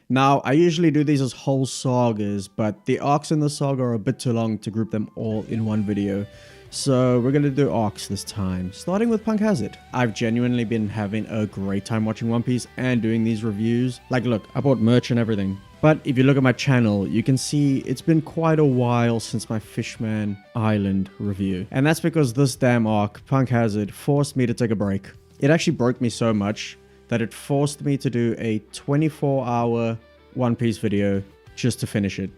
Now, I usually do these as whole sagas, but the arcs in the saga are a bit too long to group them all in one video. So we're gonna do arcs this time, starting with Punk Hazard. I've genuinely been having a great time watching One Piece and doing these reviews. Like, look, I bought merch and everything. But if you look at my channel, you can see it's been quite a while since my Fishman Island review. And that's because this damn arc, Punk Hazard, forced me to take a break. It actually broke me so much that it forced me to do a 24-hour One Piece video just to finish it.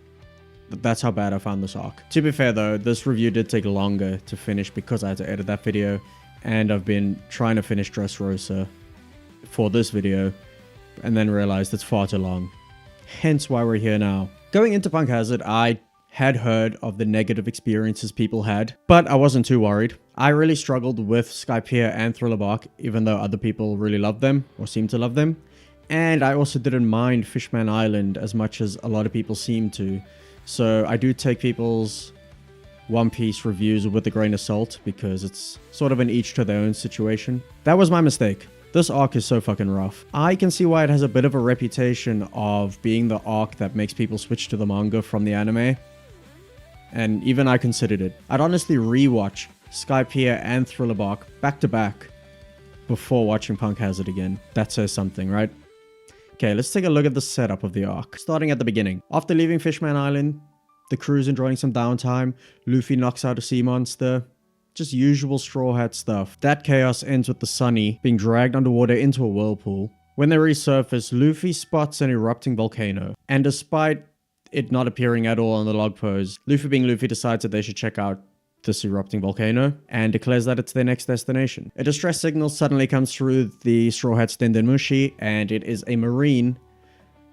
That's how bad I found this arc. To be fair though, this review did take longer to finish because I had to edit that video, and I've been trying to finish Dressrosa for this video and then realized it's far too long. Hence why we're here now. Going into Punk Hazard, I had heard of the negative experiences people had, but I wasn't too worried. I really struggled with Skypiea and Thriller Bark, even though other people really loved them, or seemed to love them. And I also didn't mind Fishman Island as much as a lot of people seem to. So I do take people's One Piece reviews with a grain of salt, because it's sort of an each to their own situation. That was my mistake. This arc is so fucking rough. I can see why it has a bit of a reputation of being the arc that makes people switch to the manga from the anime. And even I considered it. I'd honestly rewatch Skypiea and Thriller Bark back to back before watching Punk Hazard again. That says something, right? Okay, let's take a look at the setup of the arc. Starting at the beginning. After leaving Fishman Island, the crew's enjoying some downtime. Luffy knocks out a sea monster. Just usual Straw Hat stuff. That chaos ends with the Sunny being dragged underwater into a whirlpool. When they resurface, Luffy spots an erupting volcano. And despite it not appearing at all on the log pose, Luffy being Luffy decides that they should check out this erupting volcano and declares that it's their next destination. A distress signal suddenly comes through the Straw Hat's Dendenmushi, and it is a marine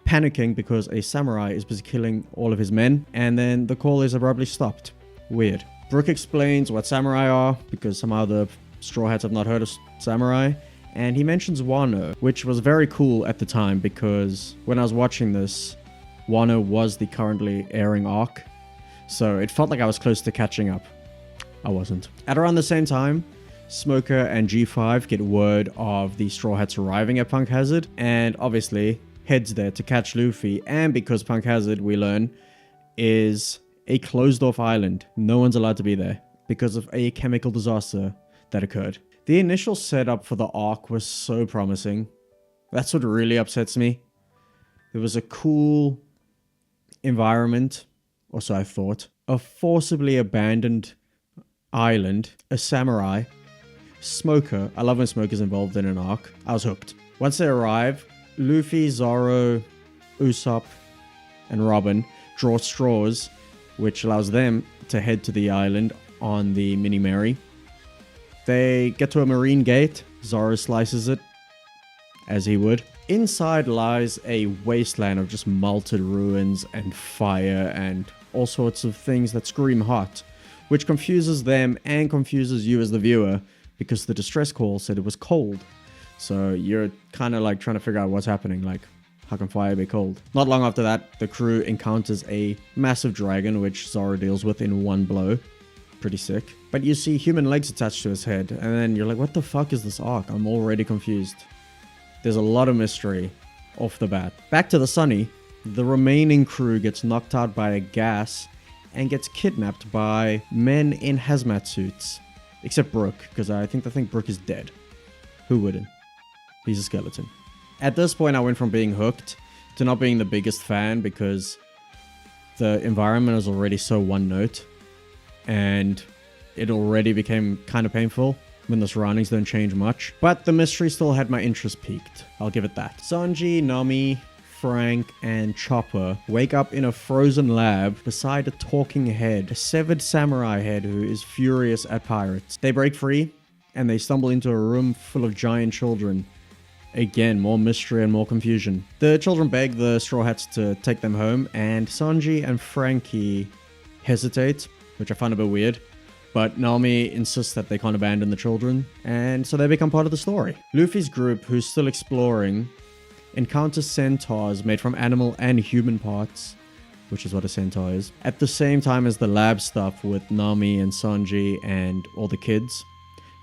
panicking because a samurai is busy killing all of his men, and then the call is abruptly stopped. Weird. Brook explains what samurai are, because somehow the Straw Hats have not heard of samurai, and he mentions Wano, which was very cool at the time, because when I was watching this, Wano was the currently airing arc, so it felt like I was close to catching up. I wasn't. At around the same time, Smoker and G5 get word of the Straw Hats arriving at Punk Hazard, and obviously heads there to catch Luffy, and because Punk Hazard, we learn, is a closed-off island. No one's allowed to be there because of a chemical disaster that occurred. The initial setup for the arc was so promising. That's what really upsets me. There was a cool environment, or so I thought, a forcibly abandoned island, a samurai, Smoker. I love when Smoker's involved in an arc. I was hooked. Once they arrive, Luffy, Zoro, Usopp, and Robin draw straws, which allows them to head to the island on the Mini Mary. They get to a marine gate. Zoro slices it, as he would. Inside lies a wasteland of just melted ruins and fire and all sorts of things that scream hot, which confuses them and confuses you as the viewer, because the distress call said it was cold. So you're kind of like trying to figure out what's happening, like, how can fire be cold? Not long after that, the crew encounters a massive dragon, which Zoro deals with in one blow. Pretty sick. But you see human legs attached to his head, and then you're like, what the fuck is this arc? I'm already confused. There's a lot of mystery off the bat. Back to the Sunny, the remaining crew gets knocked out by a gas and gets kidnapped by men in hazmat suits. Except Brook, because I think Brook is dead. Who wouldn't? He's a skeleton. At this point, I went from being hooked to not being the biggest fan, because the environment is already so one note, and it already became kind of painful when the surroundings don't change much. But the mystery still had my interest piqued. I'll give it that. Sanji, Nami, Frank, and Chopper wake up in a frozen lab beside a talking head, a severed samurai head who is furious at pirates. They break free, and they stumble into a room full of giant children. Again, more mystery and more confusion. The children beg the Straw Hats to take them home, and Sanji and Frankie hesitate, which I find a bit weird. But Nami insists that they can't abandon the children, and so they become part of the story. Luffy's group, who's still exploring, encounters centaurs made from animal and human parts, which is what a centaur is, at the same time as the lab stuff with Nami and Sanji and all the kids.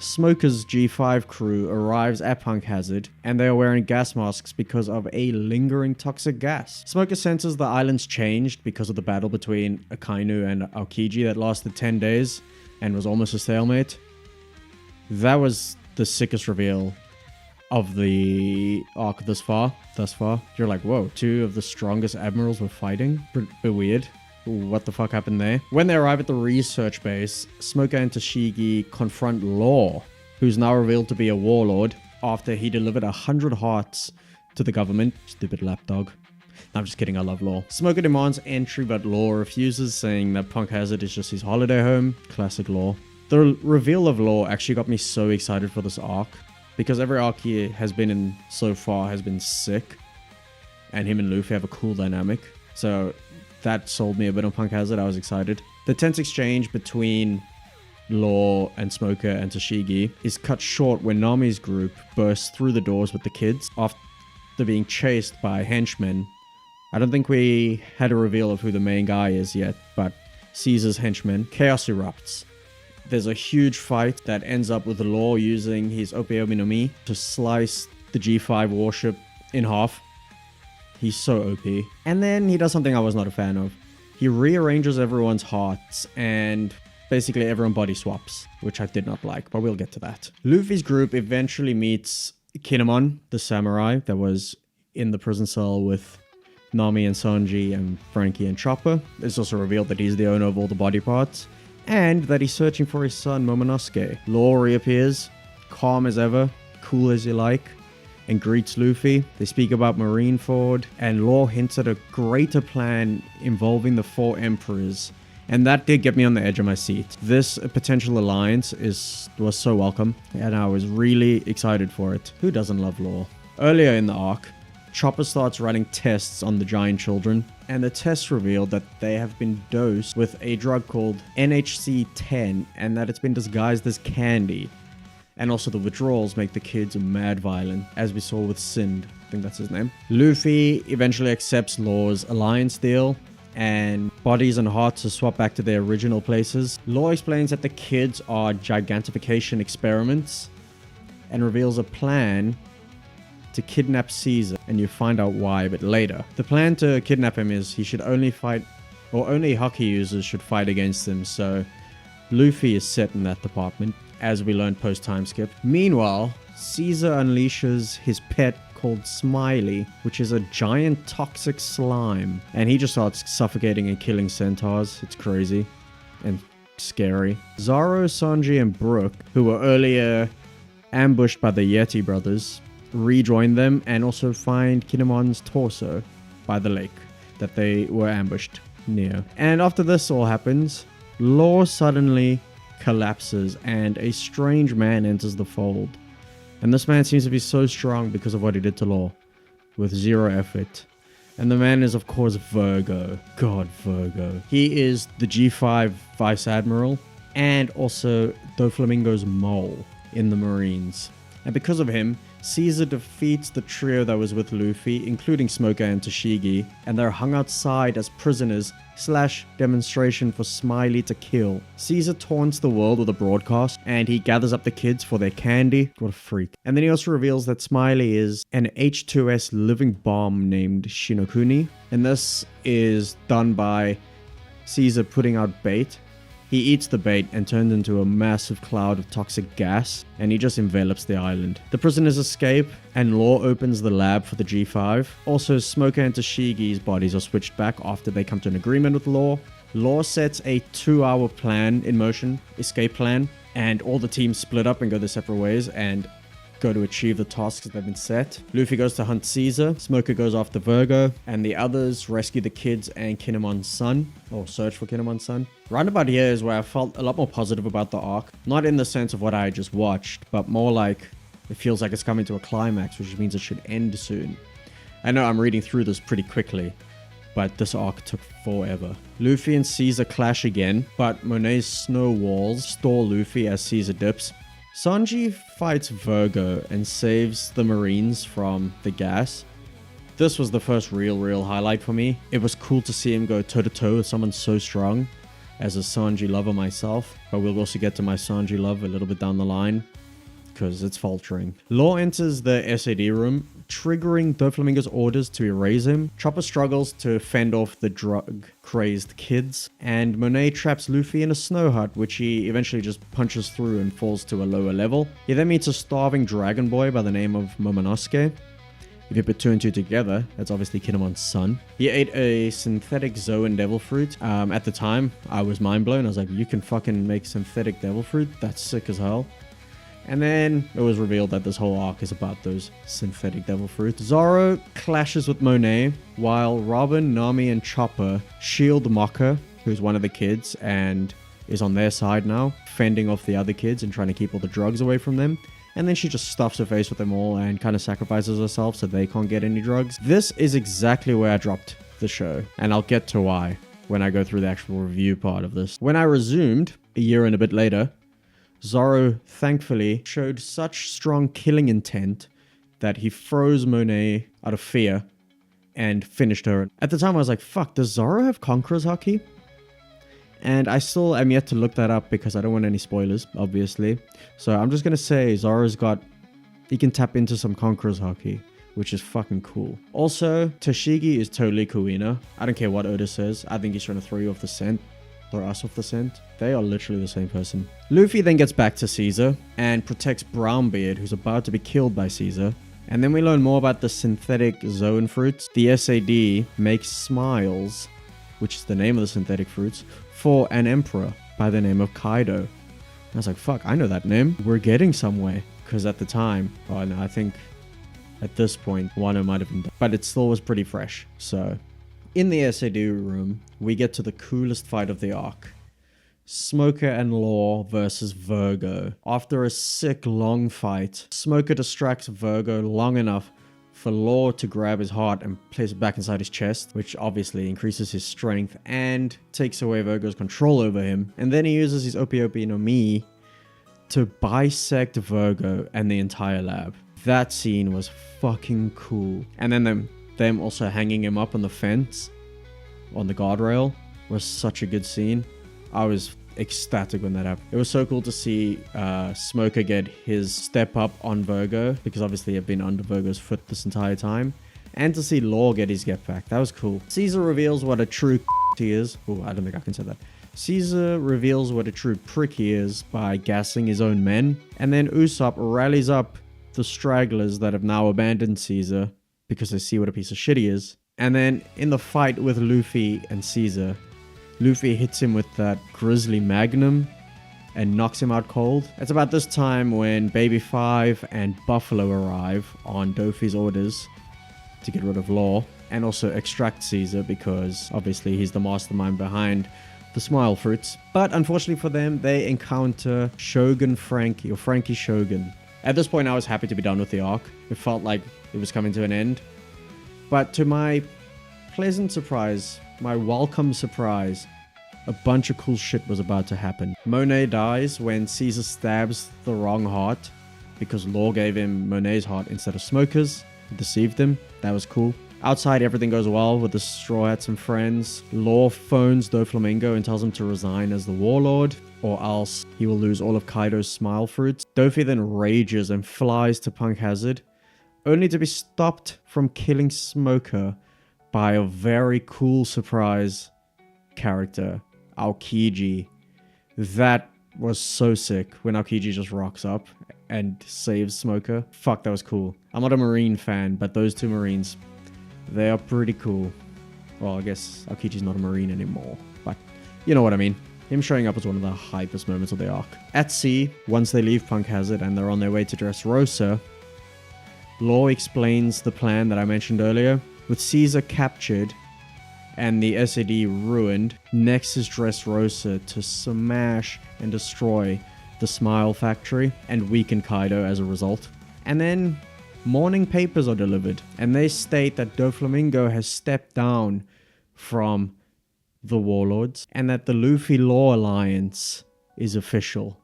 Smoker's G5 crew arrives at Punk Hazard, and they are wearing gas masks because of a lingering toxic gas. Smoker senses the island's changed because of the battle between Akainu and Aokiji that lasted 10 days and was almost a stalemate. That was the sickest reveal of the arc thus far. You're like, whoa, 2 of the strongest admirals were fighting? Bit weird. What the fuck happened there? When they arrive at the research base, Smoker and Tashigi confront Law, who's now revealed to be a warlord after he delivered 100 hearts to the government. Stupid lapdog. No, I'm just kidding, I love Law. Smoker demands entry, but Law refuses, saying that Punk Hazard is just his holiday home. Classic Law. The reveal of Law actually got me so excited for this arc, because every arc he has been in so far has been sick, and him and Luffy have a cool dynamic. So that sold me a bit on Punk Hazard. I was excited. The tense exchange between Law and Smoker and Tashigi is cut short when Nami's group bursts through the doors with the kids after being chased by henchmen. I don't think we had a reveal of who the main guy is yet, but Caesar's henchmen. Chaos erupts. There's a huge fight that ends up with Law using his Opeomi no Mi to slice the G5 warship in half. He's so OP. And then he does something I was not a fan of. He rearranges everyone's hearts and basically everyone body swaps, which I did not like, but we'll get to that. Luffy's group eventually meets Kinemon, the samurai that was in the prison cell with Nami and Sanji and Frankie and Chopper. It's also revealed that he's the owner of all the body parts and that he's searching for his son Momonosuke. Law reappears, calm as ever, cool as you like, and greets Luffy. They speak about Marineford, and Law hints at a greater plan involving the 4 emperors, and that did get me on the edge of my seat. This potential alliance was so welcome, and I was really excited for it. Who doesn't love Law? Earlier in the arc, Chopper starts running tests on the giant children, and the tests reveal that they have been dosed with a drug called NHC-10, and that it's been disguised as candy. And also the withdrawals make the kids mad violent, as we saw with Sind. I think that's his name. Luffy eventually accepts Law's alliance deal, and bodies and hearts are swapped back to their original places. Law explains that the kids are gigantification experiments, and reveals a plan to kidnap Caesar, and you find out why a bit later. The plan to kidnap him is he should only fight, or only Haki users should fight against him, so Luffy is set in that department, as we learned post-time skip. Meanwhile, Caesar unleashes his pet called Smiley, which is a giant toxic slime, and he just starts suffocating and killing centaurs. It's crazy and scary. Zoro, Sanji, and Brook, who were earlier ambushed by the Yeti brothers, rejoin them and also find Kinemon's torso by the lake that they were ambushed near. And after this all happens, Law suddenly collapses and a strange man enters the fold. And this man seems to be so strong because of what he did to Law, with 0 effort. And the man is of course Virgo. God, Virgo. He is the G5 Vice Admiral and also Doflamingo's mole in the Marines. And because of him, Caesar defeats the trio that was with Luffy, including Smoker and Tashigi, and they're hung outside as prisoners / demonstration for Smiley to kill. Caesar taunts the world with a broadcast, and he gathers up the kids for their candy. What a freak. And then he also reveals that Smiley is an H2S living bomb named Shinokuni, and this is done by Caesar putting out bait. He eats the bait and turns into a massive cloud of toxic gas, and he just envelops the island. The prisoners escape, and Law opens the lab for the G5. Also, Smoker and Tashigi's bodies are switched back after they come to an agreement with Law. Law sets a 2-hour plan in motion, escape plan, and all the teams split up and go their separate ways and go to achieve the tasks that have been set. Luffy goes to hunt Caesar, Smoker goes after Virgo, and the others rescue the kids and Kinemon's son, or search for Kinemon's son. Roundabout here is where I felt a lot more positive about the arc. Not in the sense of what I just watched, but more like it feels like it's coming to a climax, which means it should end soon. I know I'm reading through this pretty quickly, but this arc took forever. Luffy and Caesar clash again, but Monet's snow walls stall Luffy as Caesar dips. Sanji fights Virgo and saves the Marines from the gas. This was the first real highlight for me. It was cool to see him go toe-to-toe with someone so strong. as a Sanji lover myself, but we'll also get to my Sanji love a little bit down the line, because it's faltering. Law enters the SAD room, triggering Doflamingo's orders to erase him. Chopper struggles to fend off the drug-crazed kids, and Monet traps Luffy in a snow hut, which he eventually just punches through and falls to a lower level. He then meets a starving dragon boy by the name of Momonosuke. If you put two and two together, that's obviously Kinemon's son. He ate a synthetic Zoan devil fruit. At the time, I was mind blown. I was like, you can fucking make synthetic devil fruit? That's sick as hell. And then it was revealed that this whole arc is about those synthetic devil fruits. Zoro clashes with Monet, while Robin, Nami, and Chopper shield Mokka, who's one of the kids, and is on their side now, fending off the other kids and trying to keep all the drugs away from them. And then she just stuffs her face with them all and kind of sacrifices herself so they can't get any drugs. This is exactly where I dropped the show, and I'll get to why when I go through the actual review part of this. When I resumed, a year and a bit later, Zoro thankfully showed such strong killing intent that he froze Monet out of fear and finished her. At the time I was like, fuck, does Zoro have Conqueror's Haki? And I still am yet to look that up because I don't want any spoilers, obviously. So I'm just going to say Zoro's he can tap into some Conqueror's Haki, which is fucking cool. Also, Tashigi is totally Kuina. I don't care what Oda says. I think he's trying to throw you off the scent. Throw us off the scent. They are literally the same person. Luffy then gets back to Caesar and protects Brownbeard, who's about to be killed by Caesar. And then we learn more about the synthetic Zoan fruits. The SAD makes smiles, which is the name of the synthetic fruits, for an emperor by the name of Kaido. I was like, fuck, I know that name. We're getting somewhere. Because at the time, well, no, I think at this point, Wano might have been done. But it still was pretty fresh. So, in the SAD room, we get to the coolest fight of the arc. Smoker and Law versus Virgo. After a sick, long fight, Smoker distracts Virgo long enough for Law to grab his heart and place it back inside his chest, which obviously increases his strength and takes away Virgo's control over him. And then he uses his Opi no Mi to bisect Virgo and the entire lab. That scene was fucking cool. And then them also hanging him up on the fence, on the guardrail, was such a good scene. I was ecstatic when that happened. It was so cool to see Smoker get his step up on Virgo, because obviously he had been under Virgo's foot this entire time, and to see Law get his get back. That was cool. Caesar reveals what a true he is. Oh, I don't think I can say that. Caesar reveals what a true prick he is by gassing his own men, and then Usopp rallies up the stragglers that have now abandoned Caesar because they see what a piece of shit he is. And then in the fight with Luffy and Caesar, Luffy hits him with that Grizzly Magnum and knocks him out cold. It's about this time when Baby 5 and Buffalo arrive on Dofi's orders to get rid of Law and also extract Caesar, because obviously he's the mastermind behind the Smile Fruits. But unfortunately for them, they encounter Shogun Frankie, or Frankie Shogun. At this point, I was happy to be done with the arc. It felt like it was coming to an end. But to my pleasant surprise, my welcome surprise, a bunch of cool shit was about to happen. Monet dies when Caesar stabs the wrong heart, because Law gave him Monet's heart instead of Smoker's. He deceived him. That was cool. Outside, everything goes well with the Straw Hats and friends. Law phones Doflamingo and tells him to resign as the warlord, or else he will lose all of Kaido's Smile Fruits. Dofi then rages and flies to Punk Hazard, only to be stopped from killing Smoker by a very cool surprise character, Aokiji. That was so sick when Aokiji just rocks up and saves Smoker. Fuck, that was cool. I'm not a Marine fan, but those two Marines, they are pretty cool. Well, I guess Aokiji's not a Marine anymore, but you know what I mean. Him showing up was one of the hypest moments of the arc. At sea, once they leave Punk Hazard and they're on their way to Dressrosa, Law explains the plan that I mentioned earlier. With Caesar captured and the SAD ruined, next is Dressrosa to smash and destroy the Smile Factory and weaken Kaido as a result. And then morning papers are delivered, and they state that Doflamingo has stepped down from the Warlords and that the Luffy-Law alliance is official.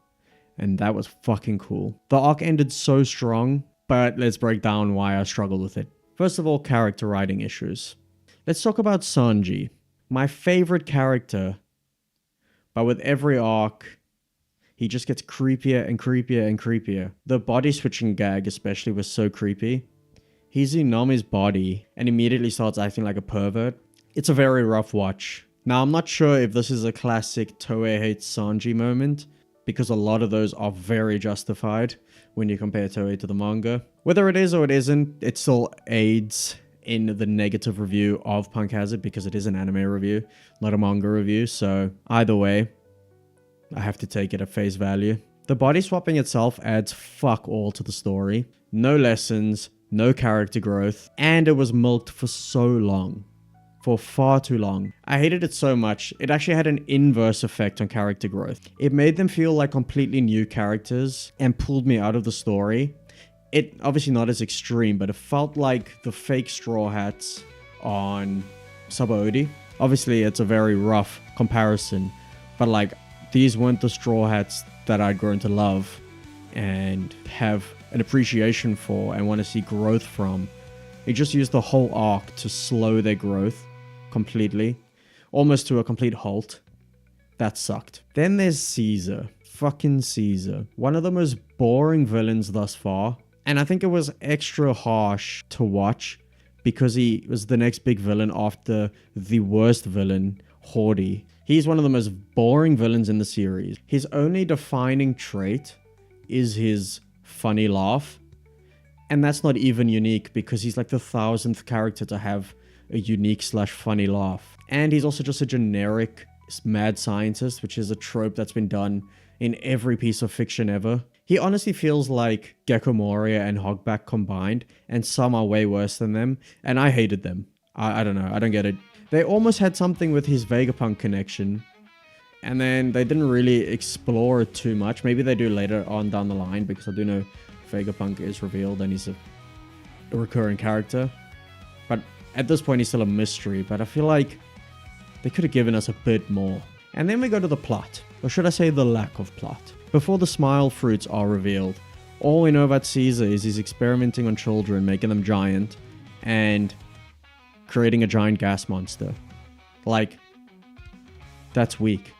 And that was fucking cool. The arc ended so strong, but let's break down why I struggled with it. First of all, character writing issues. Let's talk about Sanji, my favorite character But with every arc, he just gets creepier and creepier and creepier. The body switching gag especially was so creepy. He's in Nami's body and immediately starts acting like a pervert. It's a very rough watch. Now, I'm not sure if this is a classic Toei hates Sanji moment, because a lot of those are very justified when you compare Toei to the manga. Whether it is or it isn't, it still aids in the negative review of Punk Hazard because it is an anime review, not a manga review. So either way, I have to take it at face value. The body swapping itself adds fuck all to the story. No lessons, no character growth, and it was milked for so long. For far too long. I hated it so much, it actually had an inverse effect on character growth. It made them feel like completely new characters and pulled me out of the story. It, obviously not as extreme, but it felt like the fake Straw Hats on Sabaody. Obviously it's a very rough comparison, but like these weren't the Straw Hats that I'd grown to love and have an appreciation for and want to see growth from. It just used the whole arc to slow their growth completely, almost to a complete halt. That sucked. Then there's Caesar. Fucking Caesar. One of the most boring villains thus far. And I think it was extra harsh to watch because he was the next big villain after the worst villain, Hordy. He's one of the most boring villains in the series. His only defining trait is his funny laugh. And that's not even unique because he's like the 1000th character to have a unique / funny laugh. And he's also just a generic mad scientist, which is a trope that's been done in every piece of fiction ever. He honestly feels like Gecko Moria and Hogback combined, and some are way worse than them, and I hated them. I don't know, I don't get it. They almost had something with his Vegapunk connection, and then they didn't really explore it too much. Maybe they do later on down the line, because I do know Vegapunk is revealed and he's a recurring character. But at this point, he's still a mystery, but I feel like they could have given us a bit more. And then we go to the plot, or should I say the lack of plot. Before the smile fruits are revealed, all we know about Caesar is he's experimenting on children, making them giant, and creating a giant gas monster. Like, that's weak.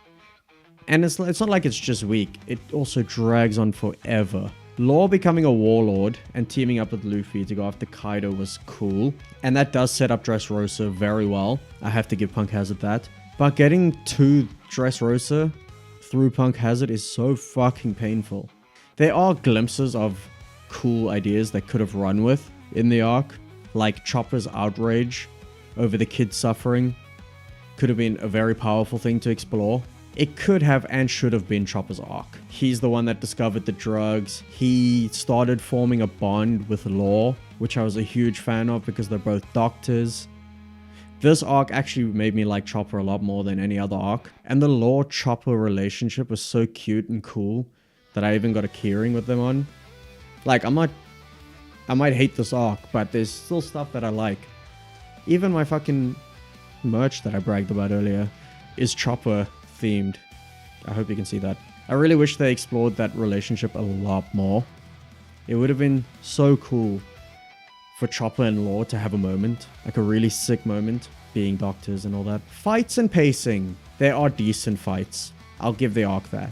And it's not like it's just weak, it also drags on forever. Law becoming a warlord and teaming up with Luffy to go after Kaido was cool, and that does set up Dressrosa very well. I have to give Punk Hazard that. But getting to Dressrosa through Punk Hazard is so fucking painful. There are glimpses of cool ideas they could have run with in the arc, like Chopper's outrage over the kids suffering could have been a very powerful thing to explore. It could have and should have been Chopper's arc. He's the one that discovered the drugs. He started forming a bond with Law, which I was a huge fan of because they're both doctors. This arc actually made me like Chopper a lot more than any other arc. And the Law-Chopper relationship was so cute and cool that I even got a keyring with them on. Like, I might hate this arc, but there's still stuff that I like. Even my fucking merch that I bragged about earlier is Chopper themed. I hope you can see that. I really wish they explored that relationship a lot more. It would have been so cool for Chopper and Law to have a moment, like a really sick moment, being doctors and all that. Fights and pacing. There are decent fights. I'll give the arc that.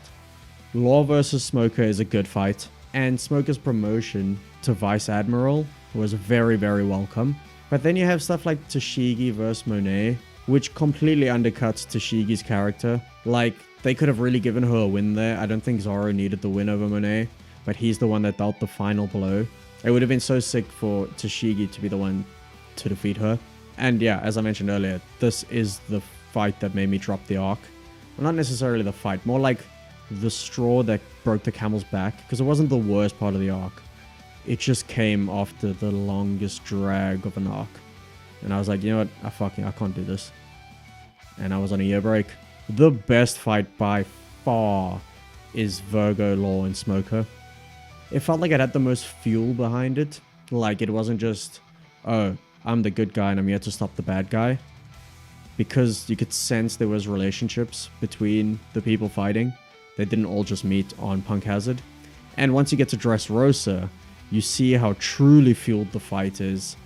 Law versus Smoker is a good fight, and Smoker's promotion to Vice Admiral was very, very welcome. But then you have stuff like Tashigi versus Monet, which completely undercuts Tashigi's character. Like, they could have really given her a win there. I don't think Zoro needed the win over Monet, but he's the one that dealt the final blow. It would have been so sick for Tashigi to be the one to defeat her. And yeah, as I mentioned earlier, this is the fight that made me drop the arc. Well, not necessarily the fight, more like the straw that broke the camel's back, because it wasn't the worst part of the arc. It just came after the longest drag of an arc. And I was like, you know what, I can't do this. And I was on a year break. The best fight by far is Virgo, Law, and Smoker. It felt like it had the most fuel behind it. Like, it wasn't just, oh, I'm the good guy and I'm here to stop the bad guy. Because you could sense there was relationships between the people fighting. They didn't all just meet on Punk Hazard. And once you get to Dressrosa, you see how truly fueled the fight is.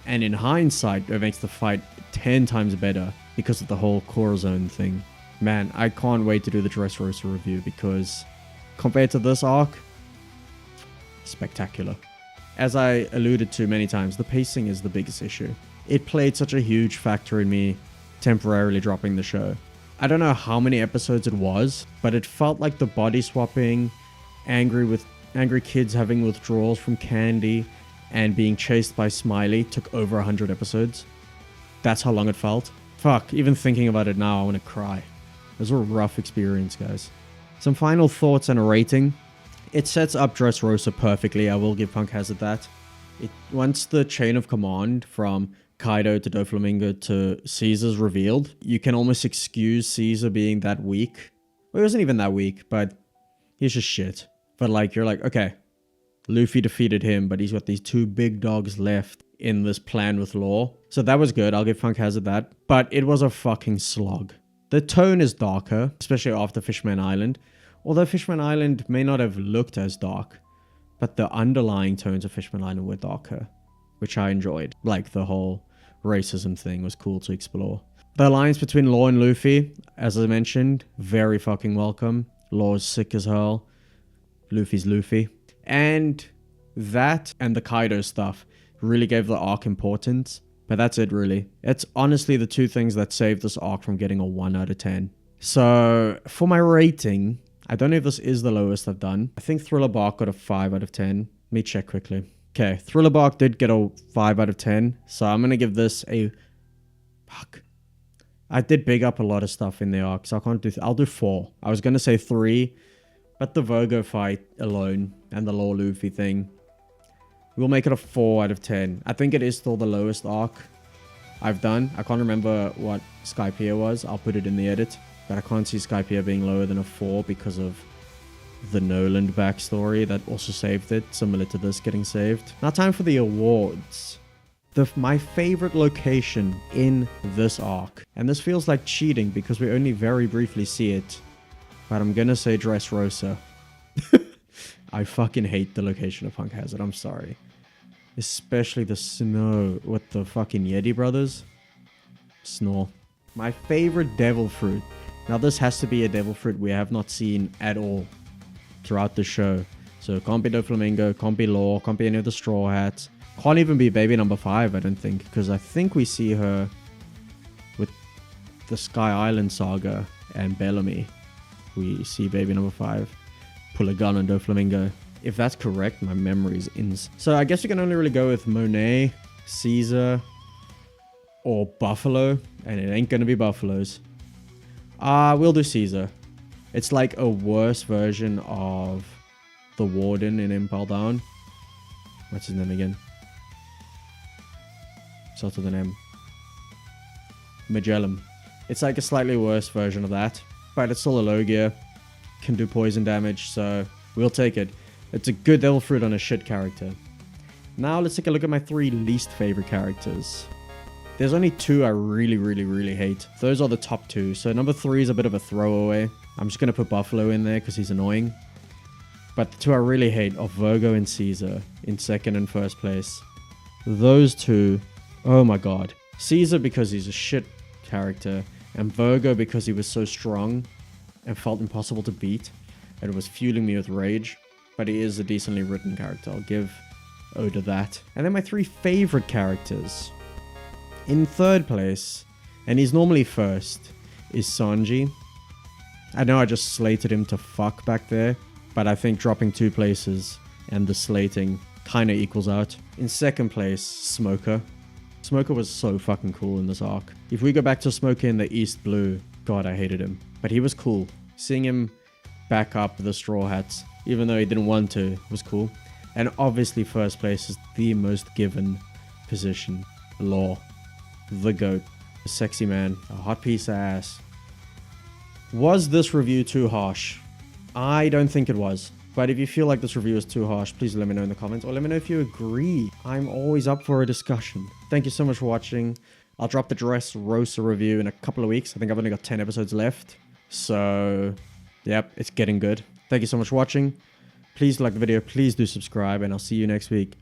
And in hindsight, it makes the fight 10 times better because of the whole core zone thing. Man, I can't wait to do the Dressrosa review because compared to this arc, spectacular. As I alluded to many times, the pacing is the biggest issue. It played such a huge factor in me temporarily dropping the show. I don't know how many episodes it was, but it felt like the body swapping, angry kids having withdrawals from Candy, and being chased by Smiley took over 100 episodes. That's how long it felt. Fuck, even thinking about it now, I want to cry. It was a rough experience, guys. Some final thoughts and a rating. It sets up Dressrosa perfectly, I will give Punk Hazard that. Once the chain of command from Kaido to Doflamingo to Caesar's revealed, you can almost excuse Caesar being that weak. Well, he wasn't even that weak, but he's just shit. But like, you're like, okay, Luffy defeated him, but he's got these two big dogs left in this plan with Law. So that was good, I'll give Punk Hazard that. But it was a fucking slog. The tone is darker, especially after Fishman Island. Although Fishman Island may not have looked as dark, but the underlying tones of Fishman Island were darker, which I enjoyed. Like the whole racism thing was cool to explore. The alliance between Law and Luffy, as I mentioned, very fucking welcome. Law's sick as hell. Luffy's Luffy. And that and the Kaido stuff really gave the arc importance. But that's it really. It's honestly the two things that saved this arc from getting a 1 out of 10. So for my rating, I don't know if this is the lowest I've done. I think Thriller Bark got a 5 out of 10. Let me check quickly. Okay, Thriller Bark did get a 5 out of 10. So I'm going to give this a... Fuck. I did big up a lot of stuff in the arc, so I can't do... I'll do 4. I was going to say 3, but the Virgo fight alone and the Law Luffy thing, we'll make it a 4 out of 10. I think it is still the lowest arc I've done. I can't remember what Skypiea was. I'll put it in the edit. But I can't see Skypiea being lower than a 4 because of the Noland backstory that also saved it, similar to this getting saved. Now time for the awards. My favorite location in this arc, and this feels like cheating because we only very briefly see it, but I'm gonna say Dressrosa. I fucking hate the location of Punk Hazard, I'm sorry. Especially the snow with the fucking Yeti brothers. Snore. My favorite devil fruit. Now this has to be a devil fruit we have not seen at all throughout the show. So it can't be Doflamingo, can't be Law, can't be any of the Straw Hats. Can't even be baby number 5, I don't think. Because I think we see her with the Sky Island saga and Bellamy. We see baby number 5 pull a gun on Doflamingo. If that's correct, my memory's so I guess you can only really go with Monet, Caesar, or Buffalo. And it ain't gonna be Buffalo's. We'll do Caesar. It's like a worse version of the Warden in Impel Down. What's his name again? Starts with an M. Magellan. It's like a slightly worse version of that. But it's still a Logia. Can do poison damage, so we'll take it. It's a good devil fruit on a shit character. Now let's take a look at my 3 least favorite characters. There's only 2 I really hate. Those are the top 2. So number 3 is a bit of a throwaway. I'm just going to put Buffalo in there because he's annoying. But the 2 I really hate are Virgo and Caesar in 2nd and 1st place. Those 2, oh my god. Caesar because he's a shit character. And Virgo because he was so strong and felt impossible to beat. And it was fueling me with rage. But he is a decently written character. I'll give Oda that. And then my 3 favorite characters. In 3rd place, and he's normally 1st, is Sanji. I know I just slated him to fuck back there, but I think dropping 2 places and the slating kind of equals out. In 2nd place, Smoker. Smoker was so fucking cool in this arc. If we go back to Smoker in the East Blue, god, I hated him. But he was cool. Seeing him back up the Straw Hats, even though he didn't want to, was cool. And obviously 1st place is the most given position. Law. The GOAT. A sexy man. A hot piece of ass. Was this review too harsh? I don't think it was. But if you feel like this review is too harsh, please let me know in the comments. Or let me know if you agree. I'm always up for a discussion. Thank you so much for watching. I'll drop the Dressrosa review in a couple of weeks. I think I've only got 10 episodes left. So, yep, it's getting good. Thank you so much for watching. Please like the video. Please do subscribe. And I'll see you next week.